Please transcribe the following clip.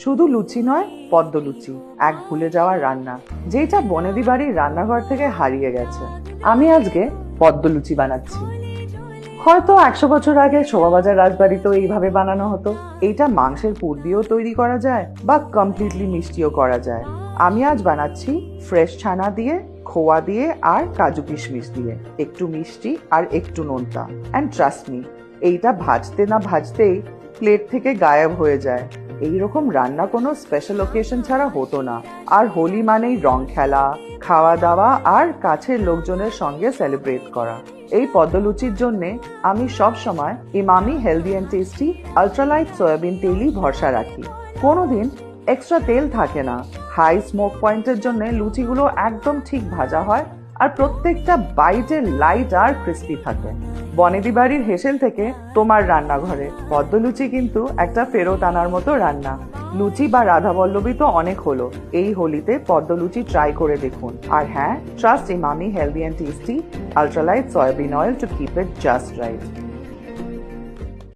শুধু লুচি নয়, পদ্ম লুচি এক ভুলে যাওয়ার রান্না, যেটা বনেদি বাড়ির রান্নাঘর থেকে হারিয়ে গেছে। আমি আজকে পদ্ম লুচি বানাচ্ছি। হয়তো 100 বছর আগে শোভাবাজার রাজবাড়িতেও এইভাবে বানানো হতো। এইটা মাংসের পুর দিয়েও তৈরি করা যায় বা কমপ্লিটলি মিষ্টিও করা যায়। আমি আজ বানাচ্ছি ফ্রেশ ছানা দিয়ে, খোয়া দিয়ে আর কাজু কিশমিশ দিয়ে, একটু মিষ্টি আর একটু নোনতা। অ্যান্ড ট্রাস্ট মি, এইটা ভাজতে না ভাজতেই প্লেট থেকে গায়েব হয়ে যায়। এইরকম রান্না কোনো স্পেশাল ওকেশন ছাড়া হতো না। আর হোলি মানেই রং খেলা, খাওয়া দাওয়া আর কাছের লোকজনের সঙ্গে সেলিব্রেট করা। এই পদ্মলুচির জন্য আমি সব সময় Emami healthy and tasty ultralight soyabean তেলই ভরসা রাখি। কোনোদিন এক্সট্রা তেল থাকে না। হাই স্মোক পয়েন্টের জন্য লুচিগুলো একদম ঠিক ভাজা হয় আর প্রত্যেকটা বাইটে লাইট আর ক্রিস্পি থাকে। বনেদি বাড়ির হেসেল থেকে তোমার রান্নাঘরে পদ্মলুচি কিন্তু একটা ফেরত আনার মতো রান্না। লুচি বা রাধাবল্লভী তো অনেক হলো, এই হোলিতে পদ্মলুচি ট্রাই করে দেখুন। আর হ্যাঁ, trust Emami healthy and tasty ultralight soybean oil to keep it just right.